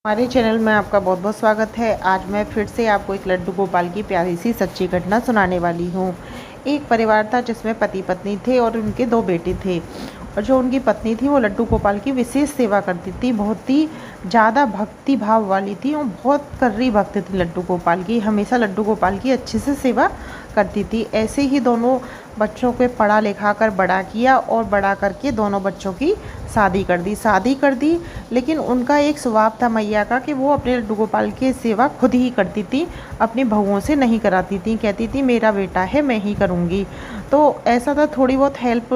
हमारे चैनल में आपका बहुत बहुत स्वागत है। आज मैं फिर से आपको एक लड्डू गोपाल की प्यारी सी सच्ची घटना सुनाने वाली हूँ। एक परिवार था जिसमें पति पत्नी थे और उनके 2 बेटे थे। और जो उनकी पत्नी थी वो लड्डू गोपाल की विशेष सेवा करती थी, बहुत ही ज़्यादा भक्ति भाव वाली थी और बहुत कर्री भक्त थी लड्डू गोपाल की। हमेशा लड्डू गोपाल की अच्छे से सेवा करती थी। ऐसे ही दोनों बच्चों को पढ़ा लिखा कर बड़ा किया और बड़ा करके दोनों बच्चों की शादी कर दी। लेकिन उनका एक स्वभाव था मैया का कि वो अपने लड्डू गोपाल की सेवा खुद ही करती थी, अपनी बहुओं से नहीं कराती थी। कहती थी मेरा बेटा है, मैं ही करूँगी। तो ऐसा था, थोड़ी बहुत हेल्प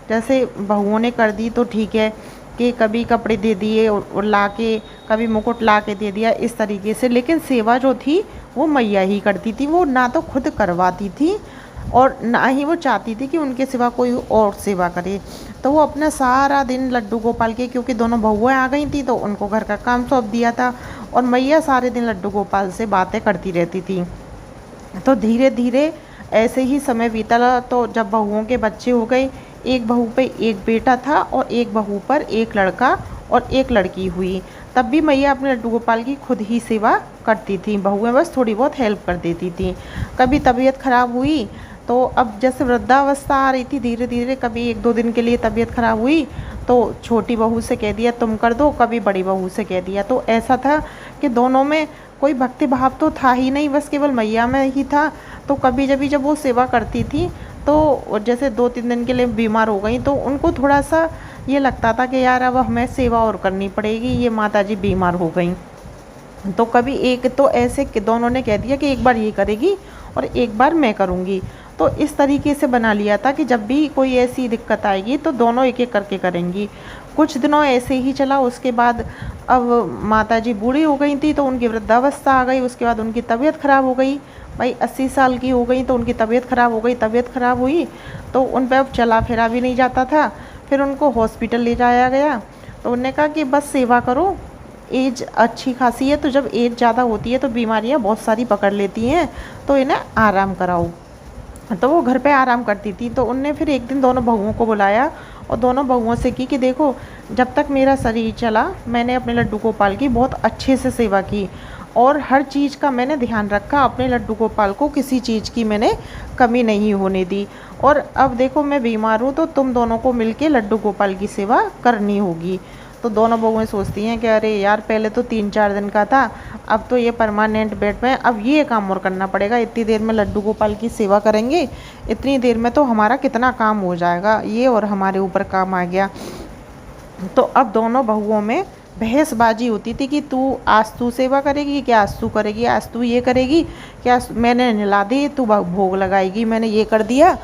जैसे बहुओं ने कर दी तो ठीक है, कि कभी कपड़े दे दिए और ला के, कभी मुकुट ला के दे दिया, इस तरीके से। लेकिन सेवा जो थी वो मैया ही करती थी। वो ना तो खुद करवाती थी और ना ही वो चाहती थी कि उनके सिवा कोई और सेवा करे। तो वो अपना सारा दिन लड्डू गोपाल के, क्योंकि दोनों बहुएं आ गई थी तो उनको घर का काम सौंप दिया था, और मैया सारे दिन लड्डू गोपाल से बातें करती रहती थी। तो धीरे धीरे ऐसे ही समय बीता। तो जब बहुओं के बच्चे हो गए, एक बहू पे एक बेटा था और एक बहू पर एक लड़का और एक लड़की हुई, तब भी मैया अपने लड्डू गोपाल की खुद ही सेवा करती थी। बहुएं बस थोड़ी बहुत हेल्प कर देती थी। कभी तबीयत खराब हुई तो अब जैसे वृद्धावस्था आ रही थी धीरे धीरे, कभी 1-2 दिन के लिए तबीयत खराब हुई तो छोटी बहू से कह दिया तुम कर दो, कभी बड़ी बहू से कह दिया। तो ऐसा था कि दोनों में कोई भक्ति भाव तो था ही नहीं, बस केवल मैया में ही था। तो कभी जब वो सेवा करती थी तो जैसे 2-3 दिन के लिए बीमार हो गई तो उनको थोड़ा सा ये लगता था कि यार अब हमें सेवा और करनी पड़ेगी, ये माता जी बीमार हो गई। तो कभी एक तो ऐसे कि दोनों ने कह दिया कि एक बार ये करेगी और एक बार मैं करूँगी। तो इस तरीके से बना लिया था कि जब भी कोई ऐसी दिक्कत आएगी तो दोनों एक एक करके करेंगी। कुछ दिनों ऐसे ही चला। उसके बाद अब माताजी बूढ़ी हो गई थी तो उनकी वृद्धावस्था आ गई। उसके बाद उनकी तबीयत ख़राब हो गई। भाई 80 साल की हो गई तो उनकी तबीयत ख़राब हो गई। तबीयत ख़राब हुई तो उन पर अब चला फिरा भी नहीं जाता था। फिर उनको हॉस्पिटल ले जाया गया तो उन्होंने कहा कि बस सेवा करो, एज अच्छी खासी है, तो जब एज ज़्यादा होती है तो बीमारियां बहुत सारी पकड़ लेती हैं, तो इन्हें आराम कराओ। तो वो घर पे आराम करती थी। तो उनने फिर एक दिन दोनों बहुओं को बुलाया और दोनों बहुओं से की कि देखो, जब तक मेरा शरीर चला मैंने अपने लड्डू गोपाल की बहुत अच्छे से सेवा की और हर चीज़ का मैंने ध्यान रखा। अपने लड्डू गोपाल को किसी चीज़ की मैंने कमी नहीं होने दी। और अब देखो मैं बीमार हूँ तो तुम दोनों को मिलके लड्डू गोपाल की सेवा करनी होगी। तो दोनों बहुएं सोचती हैं कि अरे यार, पहले तो 3-4 दिन का था, अब तो ये परमानेंट बेड पे है, अब ये काम और करना पड़ेगा। इतनी देर में लड्डू गोपाल की सेवा करेंगे, इतनी देर में तो हमारा कितना काम हो जाएगा, ये और हमारे ऊपर काम आ गया। तो अब दोनों बहुओं में बहसबाजी होती थी कि आज तू सेवा करेगी, क्या आज तू करेगी, आज तू ये करेगी, क्या मैंने नहला दी, तू भोग लगाएगी, मैंने ये कर दिया,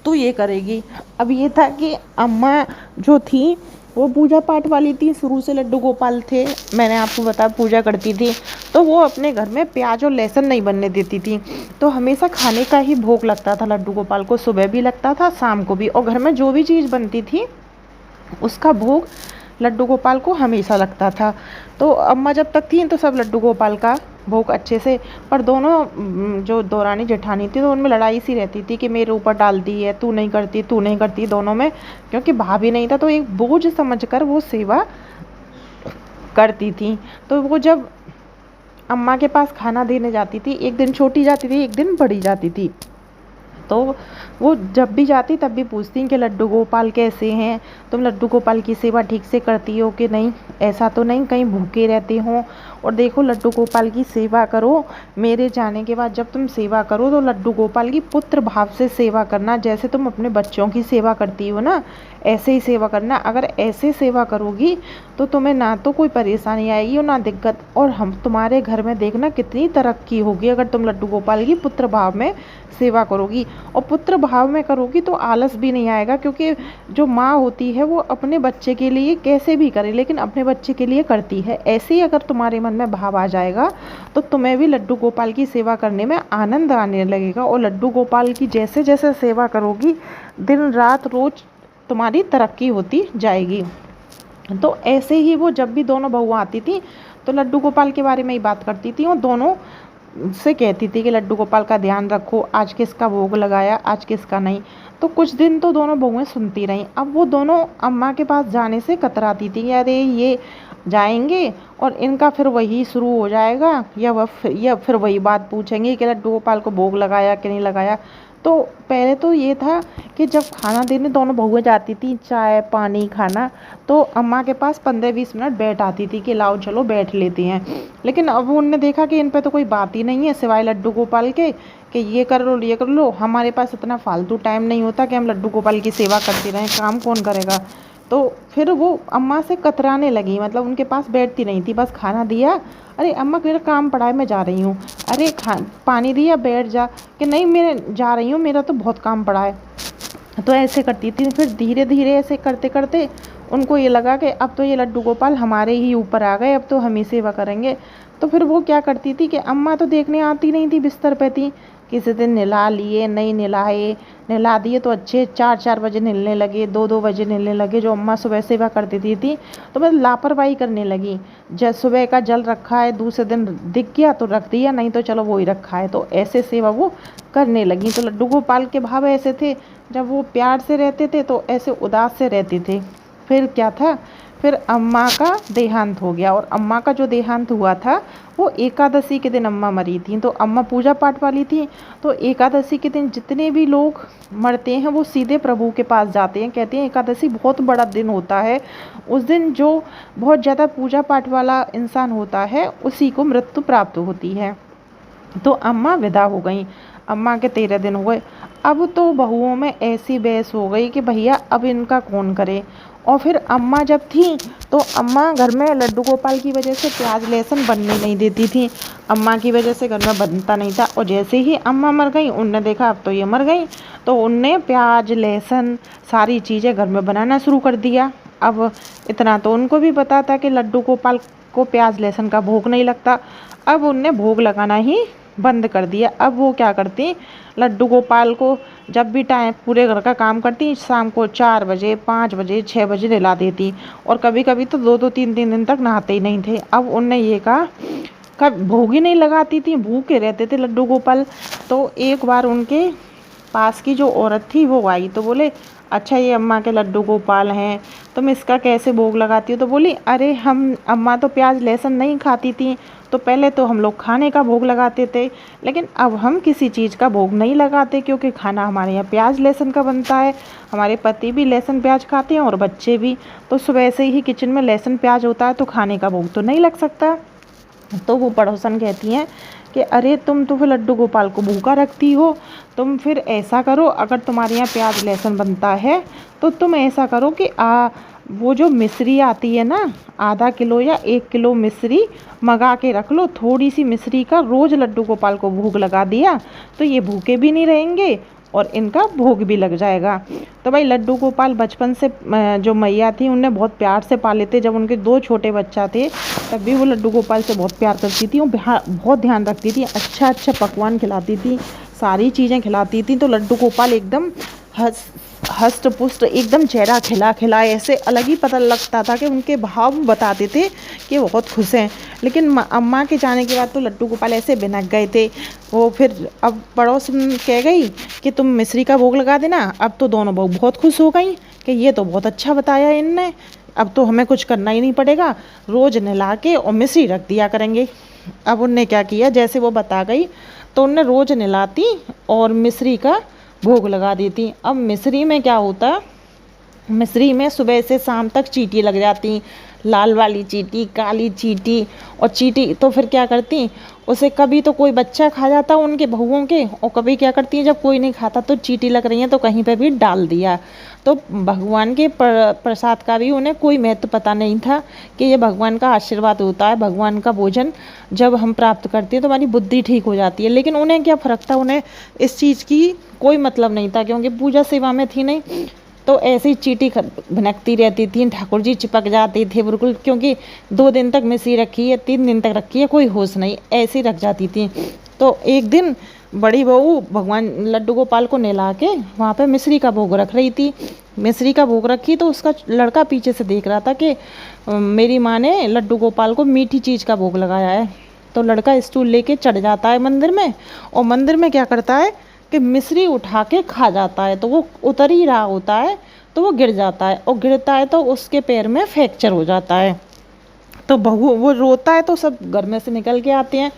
तू ये करेगी। अब ये था कि अम्मा जो थी वो पूजा पाठ वाली थी, शुरू से लड्डू गोपाल थे, मैंने आपको बताया पूजा करती थी। तो वो अपने घर में प्याज और लहसुन नहीं बनने देती थी। तो हमेशा खाने का ही भोग लगता था लड्डू गोपाल को, सुबह भी लगता था शाम को भी। और घर में जो भी चीज़ बनती थी उसका भोग लड्डू गोपाल को हमेशा लगता था। तो अम्मा जब तक थी तो सब लड्डू गोपाल का भोग अच्छे से। पर दोनों जो दौरानी जेठानी थी तो उनमें लड़ाई सी रहती थी कि मेरे ऊपर डालती है, तू नहीं करती, तू नहीं करती, दोनों में। क्योंकि भाभी नहीं था तो एक बोझ समझकर वो सेवा करती थी। तो वो जब अम्मा के पास खाना देने जाती थी, एक दिन छोटी जाती थी, एक दिन बड़ी जाती थी, तो वो जब भी जाती तब भी पूछती कि लड्डू गोपाल कैसे हैं, तुम लड्डू गोपाल की सेवा ठीक से करती हो कि नहीं, ऐसा तो नहीं कहीं भूखे रहते हो। और देखो लड्डू गोपाल की सेवा करो, मेरे जाने के बाद जब तुम सेवा करो तो लड्डू गोपाल की पुत्र भाव से सेवा करना, जैसे तुम अपने बच्चों की सेवा करती हो ना, ऐसे ही सेवा करना। अगर ऐसे सेवा करोगी तो तुम्हें ना तो कोई परेशानी आएगी और ना दिक्कत, और हम तुम्हारे घर में देखना कितनी तरक्की होगी अगर तुम लड्डू गोपाल की पुत्र भाव में सेवा करोगी। और पुत्र भाव में करोगी तो आलस भी नहीं आएगा, क्योंकि जो माँ होती है वो अपने बच्चे के लिए कैसे भी करे लेकिन अपने बच्चे के लिए करती है। ऐसे ही अगर तुम्हारे मन में भाव आ जाएगा तो तुम्हें भी लड्डू गोपाल की सेवा करने में आनंद आने लगेगा। और लड्डू गोपाल की जैसे जैसे सेवा करोगी, दिन रात रोज तुम्हारी तरक्की होती जाएगी। तो ऐसे ही वो जब भी दोनों बहुआं आती थी तो लड्डू गोपाल के बारे में ही बात करती थी और दोनों से कहती थी कि लड्डू गोपाल का ध्यान रखो, आज किसका भोग लगाया, आज किसका नहीं। तो कुछ दिन तो दोनों बहुएं सुनती रहीं। अब वो दोनों अम्मा के पास जाने से कतराती थी, अरे ये जाएंगे और इनका फिर वही शुरू हो जाएगा, या फिर वही बात पूछेंगे कि लड्डू गोपाल को भोग लगाया कि नहीं लगाया। तो पहले तो ये था कि जब खाना देने दोनों बहुएं जाती थी, चाय पानी खाना, तो अम्मा के पास 15-20 मिनट बैठ आती थी कि लाओ चलो बैठ लेते हैं। लेकिन अब उनने देखा कि इन पे तो कोई बात ही नहीं है सिवाय लड्डू गोपाल के, कि ये कर लो ये कर लो, हमारे पास इतना फालतू टाइम नहीं होता कि हम लड्डू गोपाल की सेवा करते रहें, काम कौन करेगा। तो फिर वो अम्मा से कतराने लगी, मतलब उनके पास बैठती नहीं थी, बस खाना दिया, अरे अम्मा मेरा काम पड़ा है मैं जा रही हूँ, अरे पानी दिया बैठ जा, कि नहीं मैं जा रही हूँ मेरा तो बहुत काम पड़ा है। तो ऐसे करती थी। फिर धीरे धीरे ऐसे करते करते उनको ये लगा कि अब तो ये लड्डू गोपाल हमारे ही ऊपर आ गए, अब तो हम ही सेवा करेंगे। तो फिर वो क्या करती थी कि अम्मा तो देखने आती नहीं थी, बिस्तर पे थी, किसी दिन नहला लिए नहीं नहलाए, नहला दिए तो अच्छे 4-4 बजे नहलने लगे, 2-2 बजे नहलने लगे, जो अम्मा सुबह सेवा कर देती थी। तो बस लापरवाही करने लगी, जब सुबह का जल रखा है दूसरे दिन दिख गया तो रख दिया, नहीं तो चलो वो ही रखा है, तो ऐसे सेवा वो करने लगी। तो लड्डू गोपाल के भाव ऐसे थे, जब वो प्यार से रहते थे तो ऐसे उदास से रहते थे। फिर क्या था, फिर अम्मा का देहांत हो गया, और अम्मा का जो देहांत हुआ था वो एकादशी के दिन अम्मा मरी थी। तो अम्मा पूजा पाठ वाली थी, तो एकादशी के दिन जितने भी लोग मरते हैं वो सीधे प्रभु के पास जाते हैं। कहते हैं एकादशी बहुत बड़ा दिन होता है, उस दिन जो बहुत ज़्यादा पूजा पाठ वाला इंसान होता है उसी को मृत्यु प्राप्त होती है। तो अम्मा विदा हो गई, अम्मा के 13 दिन हुए। अब तो बहुओं में ऐसी बहस हो गई कि भैया अब इनका कौन करे। और फिर अम्मा जब थी तो अम्मा घर में लड्डू गोपाल की वजह से प्याज लहसुन बनने नहीं देती थी, अम्मा की वजह से घर में बनता नहीं था। और जैसे ही अम्मा मर गई, उनने देखा अब तो ये मर गई, तो उनने प्याज लहसुन सारी चीज़ें घर में बनाना शुरू कर दिया। अब इतना तो उनको भी पता था कि लड्डू गोपाल को प्याज लहसुन का भोग नहीं लगता, अब उनने भोग लगाना ही बंद कर दिया। अब वो क्या करती, लड्डू गोपाल को जब भी टाइम पूरे घर का काम करती, शाम को 4 बजे 5 बजे 6 बजे नहला देती, और कभी कभी तो 2-2 3-3 दिन तक नहाते ही नहीं थे। अब उनने ये कहा, कब भोग ही नहीं लगाती थी, भूखे रहते थे लड्डू गोपाल। तो एक बार उनके पास की जो औरत थी वो आई, तो बोले अच्छा ये अम्मा के लड्डू गोपाल हैं, तुम इसका कैसे भोग लगाती हो। तो बोली अरे हम अम्मा तो प्याज लहसुन नहीं खाती थी, तो पहले तो हम लोग खाने का भोग लगाते थे, लेकिन अब हम किसी चीज़ का भोग नहीं लगाते, क्योंकि खाना हमारे यहाँ प्याज लहसुन का बनता है, हमारे पति भी लहसुन प्याज खाते हैं और बच्चे भी, तो सुबह से ही किचन में लहसुन प्याज होता है, तो खाने का भोग तो नहीं लग सकता। तो वो पड़ोसन कहती हैं कि अरे तुम तो फिर लड्डू गोपाल को भूखा रखती हो, तुम फिर ऐसा करो, अगर तुम्हारे यहाँ प्याज लहसुन बनता है तो तुम ऐसा करो कि वो जो मिश्री आती है ना, आधा किलो या 1 किलो मिश्री मंगा के रख लो, थोड़ी सी मिश्री का रोज़ लड्डू गोपाल को भोग लगा दिया तो ये भूखे भी नहीं रहेंगे और इनका भोग भी लग जाएगा। तो भाई लड्डू गोपाल बचपन से जो मैया थी उनने बहुत प्यार से पाले थे। जब उनके 2 छोटे बच्चा थे तब भी वो लड्डू गोपाल से बहुत प्यार करती थी और बहुत ध्यान रखती थी, अच्छा अच्छा पकवान खिलाती थी, सारी चीज़ें खिलाती थी। तो लड्डू गोपाल एकदम हष्ट पुष्ट, एकदम चेहरा खिला खिला, ऐसे अलग ही पता लगता था कि उनके भाव बताते थे कि बहुत खुश हैं। लेकिन अम्मा के जाने के बाद तो लड्डू गोपाल ऐसे बिनक गए थे। वो फिर अब पड़ोस में कह गई कि तुम मिश्री का भोग लगा देना। अब तो दोनों बहू बहुत खुश हो गई कि ये तो बहुत अच्छा बताया इनने, अब तो हमें कुछ करना ही नहीं पड़ेगा, रोज़ नहला के और मिश्री रख दिया करेंगे। अब उनने क्या किया, जैसे वो बता गई तो उनने रोज़ नहलाती और मिश्री का भोग लगा देती। अब मिश्री में क्या होता, मिश्री में सुबह से शाम तक चींटी लग जाती, लाल वाली चींटी, काली चींटी। और चींटी तो फिर क्या करती, उसे कभी तो कोई बच्चा खा जाता उनके बहुओं के, और कभी क्या करती है जब कोई नहीं खाता तो चींटी लग रही है तो कहीं पे भी डाल दिया। तो भगवान के प्रसाद का भी उन्हें कोई महत्व पता नहीं था कि ये भगवान का आशीर्वाद होता है, भगवान का भोजन जब हम प्राप्त करते हैं तो हमारी बुद्धि ठीक हो जाती है। लेकिन उन्हें क्या फ़र्क था, उन्हें इस चीज़ की कोई मतलब नहीं था, क्योंकि पूजा सेवा में थी नहीं। तो ऐसे ही चींटी भनकती रहती थी, ठाकुर जी चिपक जाते थे बिल्कुल, क्योंकि 2 दिन तक मिश्री रखी है, 3 दिन तक रखी है, कोई होश नहीं, ऐसे ही रख जाती थी। तो एक दिन बड़ी बहू भगवान लड्डू गोपाल को नहला के वहाँ पे मिश्री का भोग रख रही थी। मिश्री का भोग रखी तो उसका लड़का पीछे से देख रहा था कि मेरी माँ ने लड्डू गोपाल को मीठी चीज़ का भोग लगाया है। तो लड़का स्टूल लेके चढ़ जाता है मंदिर में, और मंदिर में क्या करता है कि मिश्री उठा के खा जाता है। तो वो उतर ही रहा होता है तो वो गिर जाता है, और गिरता है तो उसके पैर में फ्रैक्चर हो जाता है। तो बहू वो रोता है तो सब घर में से निकल के आते हैं,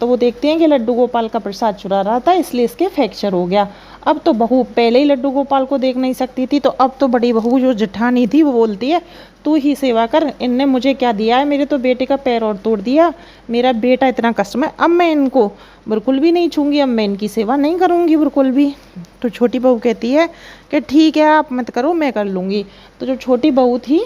तो वो देखते हैं कि लड्डू गोपाल का प्रसाद चुरा रहा था, इसलिए इसके फ्रैक्चर हो गया। अब तो बहू पहले ही लड्डू गोपाल को देख नहीं सकती थी, तो अब तो बड़ी बहू जो जेठानी थी वो बोलती है तू ही सेवा कर, इनने मुझे क्या दिया है, मेरे तो बेटे का पैर और तोड़ दिया, मेरा बेटा इतना कष्ट में, अब मैं इनको बिल्कुल भी नहीं छूंगी, अब मैं इनकी सेवा नहीं करूँगी बिल्कुल भी। तो छोटी बहू कहती है कि ठीक है आप मत करो, मैं कर लूँगी। तो जो छोटी बहू थी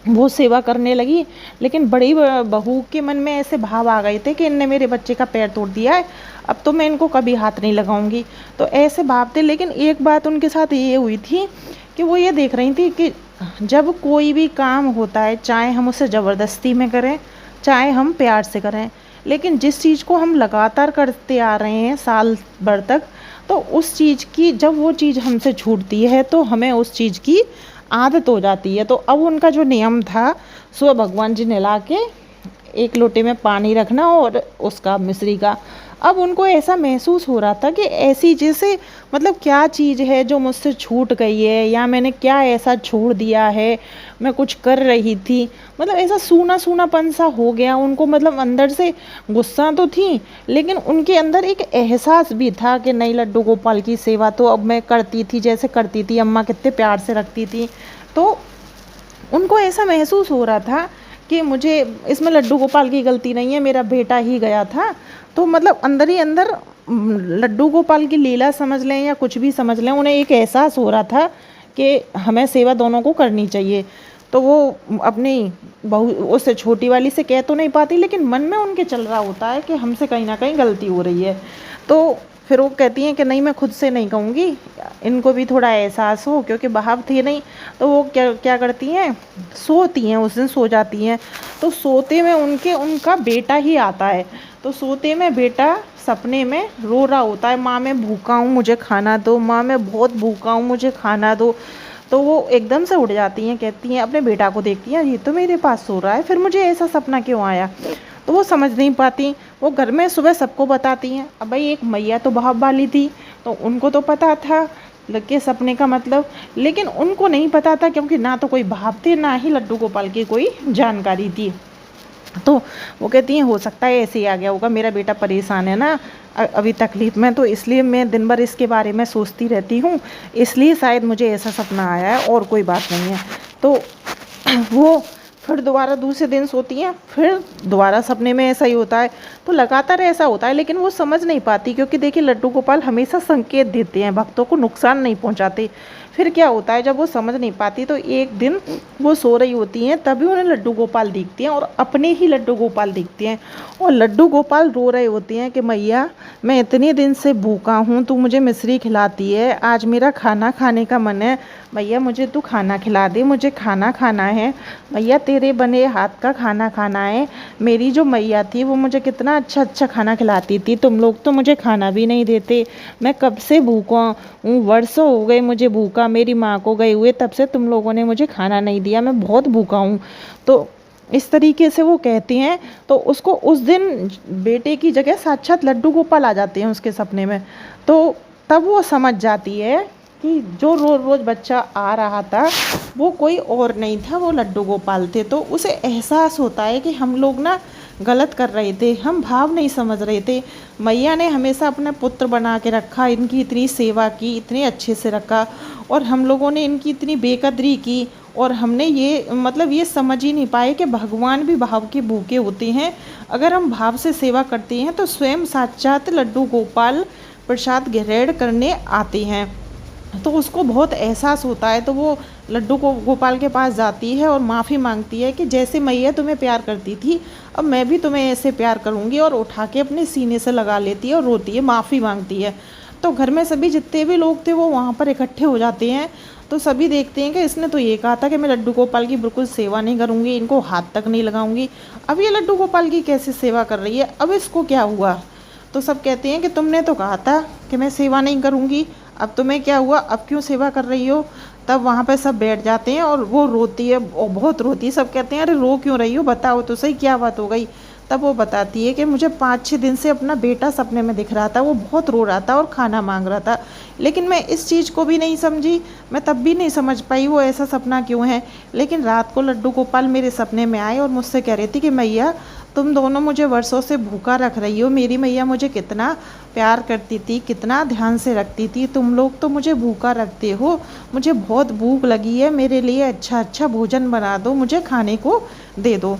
वो सेवा करने लगी, लेकिन बड़ी बहू के मन में ऐसे भाव आ गए थे कि इनने मेरे बच्चे का पैर तोड़ दिया है, अब तो मैं इनको कभी हाथ नहीं लगाऊंगी। तो ऐसे भाव थे, लेकिन एक बात उनके साथ ये हुई थी कि वो ये देख रही थी कि जब कोई भी काम होता है, चाहे हम उसे ज़बरदस्ती में करें, चाहे हम प्यार से करें, लेकिन जिस चीज़ को हम लगातार करते आ रहे हैं साल भर तक, तो उस चीज़ की जब वो चीज़ हमसे छूटती है तो हमें उस चीज़ की आदत हो जाती है। तो अब उनका जो नियम था, सुबह भगवान जी नहला के एक लोटे में पानी रखना और उसका मिश्री का, अब उनको ऐसा महसूस हो रहा था कि ऐसी जैसे मतलब क्या चीज़ है जो मुझसे छूट गई है, या मैंने क्या ऐसा छोड़ दिया है, मैं कुछ कर रही थी, मतलब ऐसा सूना सूनापन सा हो गया उनको। मतलब अंदर से गुस्सा तो थी, लेकिन उनके अंदर एक एहसास भी था कि नहीं, लड्डू गोपाल की सेवा तो अब मैं करती थी जैसे करती थी, अम्मा कितने प्यार से रखती थी। तो उनको ऐसा महसूस हो रहा था कि मुझे इसमें लड्डू गोपाल की गलती नहीं है, मेरा बेटा ही गया था। तो मतलब अंदर ही अंदर लड्डू गोपाल की लीला समझ लें या कुछ भी समझ लें, उन्हें एक एहसास हो रहा था कि हमें सेवा दोनों को करनी चाहिए। तो वो अपनी बहू उससे छोटी वाली से कह तो नहीं पाती, लेकिन मन में उनके चल रहा होता है कि हमसे कहीं ना कहीं गलती हो रही है। तो फिर वो कहती हैं कि नहीं, मैं खुद से नहीं कहूँगी, इनको भी थोड़ा एहसास हो, क्योंकि बहाव थे नहीं। तो वो क्या क्या करती हैं, सोती हैं, उस दिन सो जाती हैं। तो सोते में उनका बेटा ही आता है। तो सोते में बेटा सपने में रो रहा होता है, माँ मैं भूखा हूँ मुझे खाना दो, माँ मैं बहुत भूखा हूँ मुझे खाना दो। तो वो एकदम से उठ जाती हैं, कहती हैं, अपने बेटा को देखती हैं, ये तो मेरे पास सो रहा है, फिर मुझे ऐसा सपना क्यों आया। तो वो समझ नहीं पाती, वो घर में सुबह सबको बताती हैं। अब भाई एक मैया तो भाव वाली थी, तो उनको तो पता था लगे सपने का मतलब, लेकिन उनको नहीं पता था, क्योंकि ना तो कोई भाव थे ना ही लड्डू गोपाल की कोई जानकारी थी। तो वो कहती हैं हो सकता है ऐसे ही आ गया होगा, मेरा बेटा परेशान है ना अभी तकलीफ़ में, तो इसलिए मैं दिन भर इसके बारे में सोचती रहती हूँ, इसलिए शायद मुझे ऐसा सपना आया है, और कोई बात नहीं है। तो वो फिर दोबारा दूसरे दिन सोती हैं, फिर दोबारा सपने में ऐसा ही होता है। तो लगातार ऐसा होता है, लेकिन वो समझ नहीं पाती, क्योंकि देखिए लड्डू गोपाल हमेशा संकेत देते हैं, भक्तों को नुकसान नहीं पहुंचाते। फिर क्या होता है, जब वो समझ नहीं पाती तो एक दिन वो सो रही होती हैं, तभी उन्हें लड्डू गोपाल दिखते हैं, और अपने ही लड्डू गोपाल दिखते हैं। और लड्डू गोपाल रो रहे होते हैं कि मैया मैं इतने दिन से भूखा हूँ, तू मुझे मिश्री खिलाती है, आज मेरा खाना खाने का मन है, भैया मुझे तू खाना खिला दे, मुझे खाना खाना है, भैया तेरे बने हाथ का खाना खाना है। मेरी जो मैया थी वो मुझे कितना अच्छा अच्छा खाना खिलाती थी, तुम लोग तो मुझे खाना भी नहीं देते, मैं कब से भूखा हूँ, वर्षों हो गए मुझे भूखा, मेरी माँ को गए हुए तब से तुम लोगों ने मुझे खाना नहीं दिया, मैं बहुत भूखा हूँ। तो इस तरीके से वो कहती हैं। तो उसको उस दिन बेटे की जगह साक्षात लड्डू गोपाल आ जाते हैं उसके सपने में। तो तब वो समझ जाती है कि जो रोज़ रोज़ बच्चा आ रहा था वो कोई और नहीं था, वो लड्डू गोपाल थे। तो उसे एहसास होता है कि हम लोग ना गलत कर रहे थे, हम भाव नहीं समझ रहे थे। मैया ने हमेशा अपना पुत्र बना के रखा, इनकी इतनी सेवा की, इतने अच्छे से रखा, और हम लोगों ने इनकी इतनी बेकदरी की, और हमने ये मतलब ये समझ ही नहीं पाए कि भगवान भी भाव के भूखे होते हैं। अगर हम भाव से सेवा करते हैं तो स्वयं साक्षात लड्डू गोपाल प्रसाद ग्रहण करने आते हैं। तो उसको बहुत एहसास होता है, तो वो लड्डू को गोपाल के पास जाती है और माफ़ी मांगती है कि जैसे मैया तुम्हें प्यार करती थी, अब मैं भी तुम्हें ऐसे प्यार करूँगी, और उठा के अपने सीने से लगा लेती है और रोती है, माफ़ी मांगती है। तो घर में सभी जितने भी लोग थे वो वहाँ पर इकट्ठे हो जाते हैं। तो सभी देखते हैं कि इसने तो ये कहा था कि मैं लड्डू गोपाल की बिल्कुल सेवा नहीं करूँगी, इनको हाथ तक नहीं लगाऊंगी, अब ये लड्डू गोपाल की कैसे सेवा कर रही है, अब इसको क्या हुआ। तो सब कहते हैं कि तुमने तो कहा था कि मैं सेवा नहीं करूँगी, अब तुम्हें क्या हुआ, अब क्यों सेवा कर रही हो। तब वहाँ पे सब बैठ जाते हैं और वो रोती है और बहुत रोती है। सब कहते हैं अरे रो क्यों रही हो, बताओ तो सही क्या बात हो गई। तब वो बताती है कि मुझे 5-6 दिन से अपना बेटा सपने में दिख रहा था, वो बहुत रो रहा था और खाना मांग रहा था, लेकिन मैं इस चीज़ को भी नहीं समझी। मैं तब भी नहीं समझ पाई वो ऐसा सपना क्यों है। लेकिन रात को लड्डू गोपाल मेरे सपने में आए और मुझसे कह रही थी कि मैया, तुम दोनों मुझे वर्षों से भूखा रख रही हो। मेरी मैया मुझे कितना प्यार करती थी, कितना ध्यान से रखती थी, तुम लोग तो मुझे भूखा रखते हो। मुझे बहुत भूख लगी है, मेरे लिए अच्छा अच्छा भोजन बना दो, मुझे खाने को दे दो।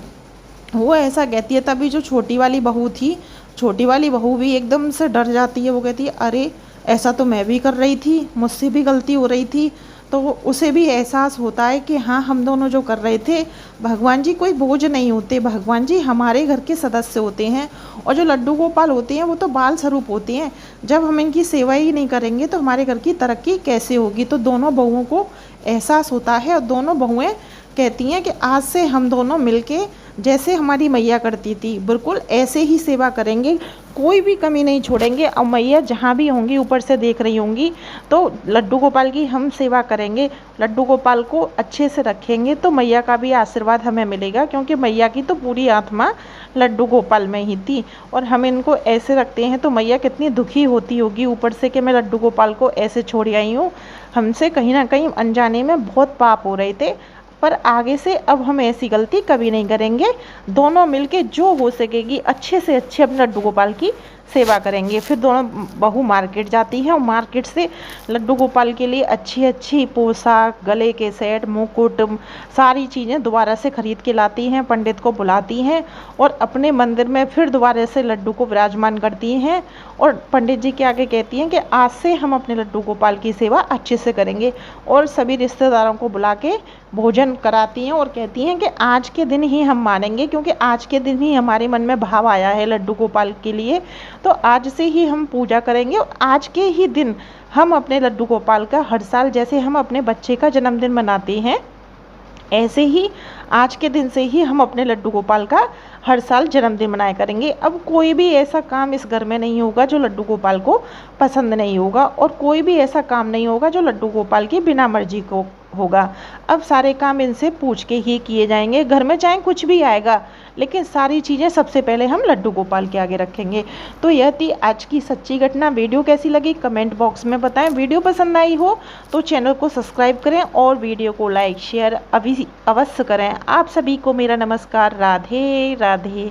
वो ऐसा कहती है। तभी जो छोटी वाली बहू थी, छोटी वाली बहू भी एकदम से डर जाती है। वो कहती है, अरे ऐसा तो मैं भी कर रही थी, मुझसे भी गलती हो रही थी। तो उसे भी एहसास होता है कि हाँ, हम दोनों जो कर रहे थे, भगवान जी कोई बोझ नहीं होते, भगवान जी हमारे घर के सदस्य होते हैं। और जो लड्डू गोपाल होते हैं वो तो बाल स्वरूप होते हैं। जब हम इनकी सेवा ही नहीं करेंगे तो हमारे घर की तरक्की कैसे होगी। तो दोनों बहुओं को एहसास होता है और दोनों बहुएं कहती हैं कि आज से हम दोनों मिलके जैसे हमारी मैया करती थी बिल्कुल ऐसे ही सेवा करेंगे, कोई भी कमी नहीं छोड़ेंगे। और मैया जहाँ भी होंगी ऊपर से देख रही होंगी, तो लड्डू गोपाल की हम सेवा करेंगे, लड्डू गोपाल को अच्छे से रखेंगे, तो मैया का भी आशीर्वाद हमें मिलेगा। क्योंकि मैया की तो पूरी आत्मा लड्डू गोपाल में ही थी और हम इनको ऐसे रखते हैं तो मैया कितनी दुखी होती होगी ऊपर से कि मैं लड्डू गोपाल को ऐसे छोड़ आई हूँ। हमसे कहीं ना कहीं अनजाने में बहुत पाप हो रहे थे, पर आगे से अब हम ऐसी गलती कभी नहीं करेंगे। दोनों मिलके जो हो सकेगी अच्छे से अच्छे अपने लड्डू गोपाल की सेवा करेंगे। फिर दोनों बहू मार्केट जाती है और मार्केट से लड्डू गोपाल के लिए अच्छी अच्छी पोशाक, गले के सेट, मुकुट, सारी चीज़ें दोबारा से खरीद के लाती हैं, पंडित को बुलाती हैं और अपने मंदिर में फिर दोबारा से लड्डू को विराजमान करती हैं और पंडित जी के आगे कहती हैं कि आज से हम अपने लड्डू गोपाल की सेवा अच्छे से करेंगे। और सभी रिश्तेदारों को बुला के भोजन कराती हैं और कहती हैं कि आज के दिन ही हम मानेंगे, क्योंकि आज के दिन ही हमारे मन में भाव आया है लड्डू गोपाल के लिए, तो आज से ही हम पूजा करेंगे। और आज के ही दिन हम अपने लड्डू गोपाल का हर साल जैसे हम अपने बच्चे का जन्मदिन मनाते हैं, ऐसे ही आज के दिन से ही हम अपने लड्डू गोपाल का हर साल जन्मदिन मनाया करेंगे। अब कोई भी ऐसा काम इस घर में नहीं होगा जो लड्डू गोपाल को पसंद नहीं होगा और कोई भी ऐसा काम नहीं होगा जो लड्डू गोपाल की बिना मर्जी को होगा। अब सारे काम इनसे पूछ के ही किए जाएंगे। घर में चाहे कुछ भी आएगा, लेकिन सारी चीज़ें सबसे पहले हम लड्डू गोपाल के आगे रखेंगे। तो यह थी आज की सच्ची घटना। वीडियो कैसी लगी कमेंट बॉक्स में बताएं। वीडियो पसंद आई हो तो चैनल को सब्सक्राइब करें और वीडियो को लाइक शेयर अवश्य करें। आप सभी को मेरा नमस्कार। राधे राधे।